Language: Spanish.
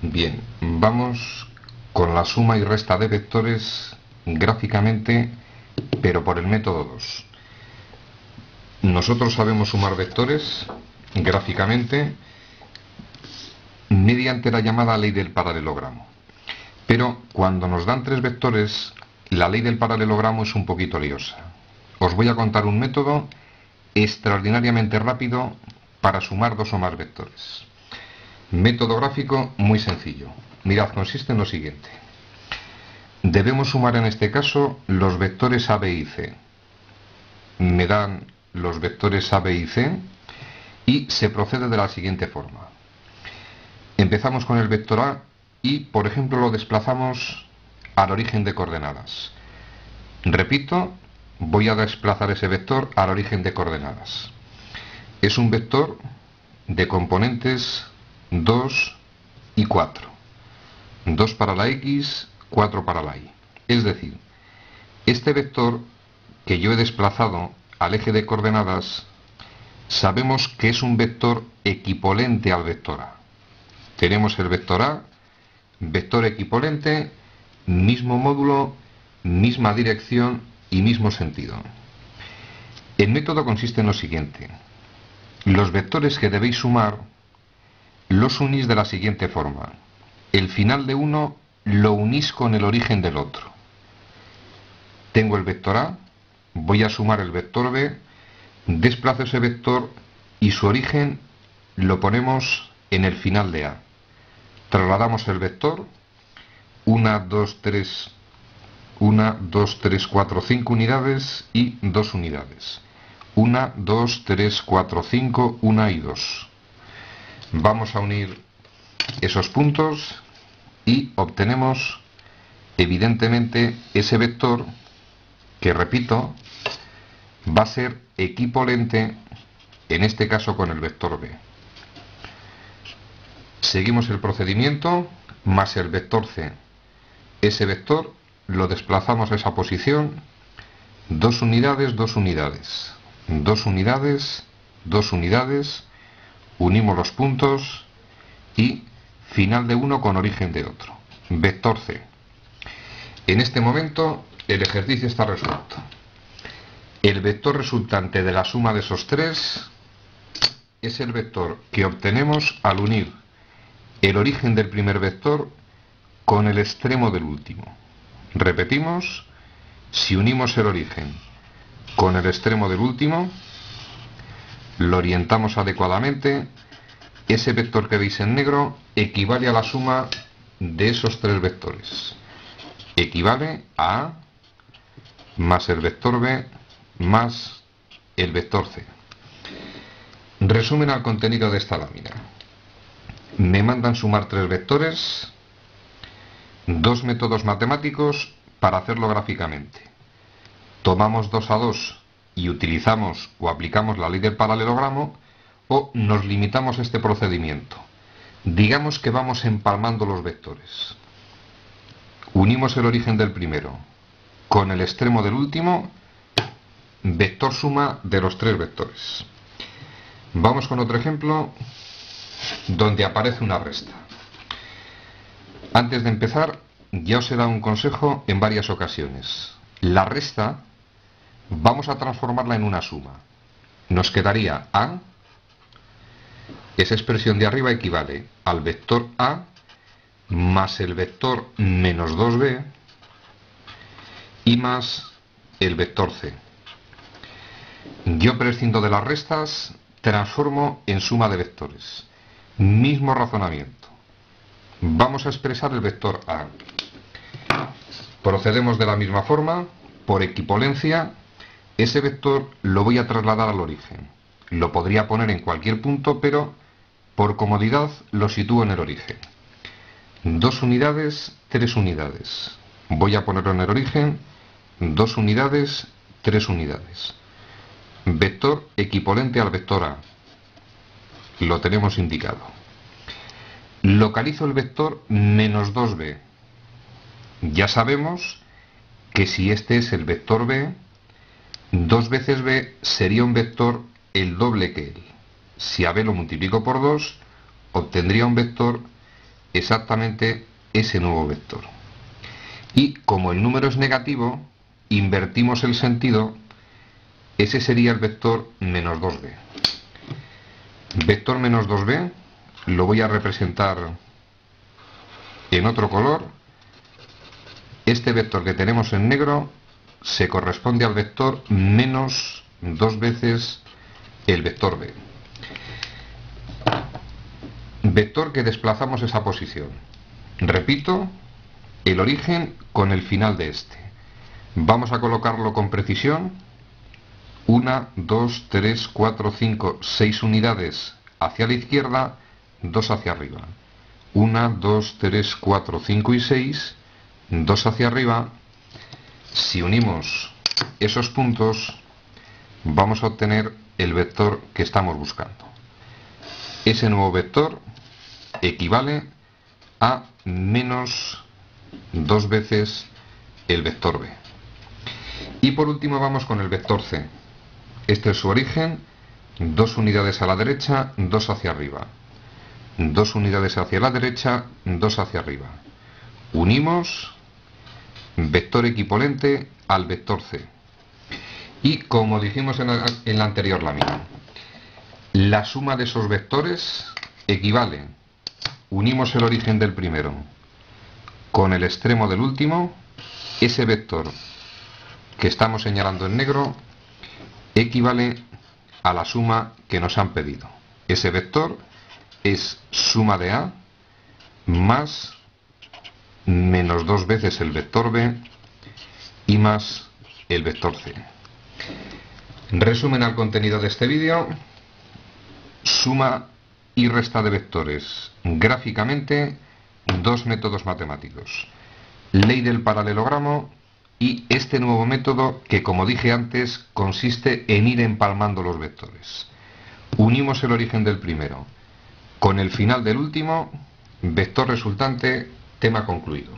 Bien, vamos con la suma y resta de vectores gráficamente, pero por el método 2. Nosotros sabemos sumar vectores gráficamente mediante la llamada ley del paralelogramo. Pero cuando nos dan tres vectores, la ley del paralelogramo es un poquito liosa. Os voy a contar un método extraordinariamente rápido para sumar dos o más vectores. Método gráfico muy sencillo. Mirad, consiste en lo siguiente. Debemos sumar en este caso los vectores A, B y C. Me dan los vectores A, B y C y se procede de la siguiente forma. Empezamos con el vector A y, por ejemplo, lo desplazamos al origen de coordenadas. Repito, voy a desplazar ese vector al origen de coordenadas. Es un vector de componentes 2 y 4. 2 para la X, 4 para la Y. Es decir, este vector que yo he desplazado al eje de coordenadas, sabemos que es un vector equivalente al vector A. Tenemos el vector A, vector equivalente, mismo módulo, misma dirección y mismo sentido. El método consiste en lo siguiente. Los vectores que debéis sumar los unís de la siguiente forma. El final de uno lo unís con el origen del otro. Tengo el vector A, voy a sumar el vector B, desplazo ese vector y su origen lo ponemos en el final de A. Trasladamos el vector, 1, 2, 3, 4, 5 unidades y 2 unidades. 1, 2, 3, 4, 5, 1 y 2. Vamos a unir esos puntos y obtenemos evidentemente ese vector que, repito, va a ser equivalente en este caso con el vector B. Seguimos el procedimiento, más el vector C. Ese vector lo desplazamos a esa posición, 2 unidades, 2 unidades, 2 unidades, 2 unidades, unimos los puntos y final de uno con origen de otro. Vector C. En este momento el ejercicio está resuelto. El vector resultante de la suma de esos tres es el vector que obtenemos al unir el origen del primer vector con el extremo del último. Repetimos, si unimos el origen con el extremo del último, lo orientamos adecuadamente, ese vector que veis en negro equivale a la suma de esos tres vectores. Equivale a A más el vector B más el vector C. Resumen al contenido de esta lámina. Me mandan sumar tres vectores, dos métodos matemáticos para hacerlo gráficamente. Tomamos 2 a 2 y utilizamos o aplicamos la ley del paralelogramo, o nos limitamos a este procedimiento. Digamos que vamos empalmando los vectores. Unimos el origen del primero con el extremo del último, vector suma de los tres vectores. Vamos con otro ejemplo donde aparece una resta. Antes de empezar, ya os he dado un consejo en varias ocasiones. La resta vamos a transformarla en una suma. Nos quedaría A, esa expresión de arriba equivale al vector A más el vector menos 2B y más el vector C. Yo prescindo de las restas, transformo en suma de vectores. Mismo razonamiento. Vamos a expresar el vector A. Procedemos de la misma forma, por equivalencia, ese vector lo voy a trasladar al origen. Lo podría poner en cualquier punto, pero por comodidad lo sitúo en el origen. 2 unidades, 3 unidades. Voy a ponerlo en el origen, 2 unidades, 3 unidades. Vector equivalente al vector A. Lo tenemos indicado. Localizo el vector menos 2B. Ya sabemos que si este es el vector B, 2 veces B sería un vector el doble que él. Si a B lo multiplico por 2, obtendría un vector exactamente ese nuevo vector. Y como el número es negativo, invertimos el sentido, ese sería el vector menos 2b. Vector menos 2b lo voy a representar en otro color. Este vector que tenemos en negro se corresponde al vector menos 2 veces el vector b. Vector que desplazamos esa posición. Repito, el origen con el final de este. Vamos a colocarlo con precisión. 1, 2, 3, 4, 5, 6 unidades hacia la izquierda, 2 hacia arriba. 1, 2, 3, 4, 5 y 6, 2 hacia arriba. Si unimos esos puntos, vamos a obtener el vector que estamos buscando. Ese nuevo vector equivale a menos 2 veces el vector b. Y por último vamos con el vector c. Este es su origen, 2 unidades a la derecha, 2 hacia arriba. 2 unidades hacia la derecha, 2 hacia arriba. Unimos vector equivalente al vector c. Y como dijimos en la anterior lámina, la suma de esos vectores equivale, unimos el origen del primero con el extremo del último, ese vector que estamos señalando en negro equivale a la suma que nos han pedido. Ese vector es suma de A más menos 2 veces el vector B y más el vector C. Resumen al contenido de este vídeo: suma y resta de vectores. Gráficamente, dos métodos matemáticos: ley del paralelogramo y este nuevo método que, como dije antes, consiste en ir empalmando los vectores. Unimos el origen del primero con el final del último, vector resultante, tema concluido.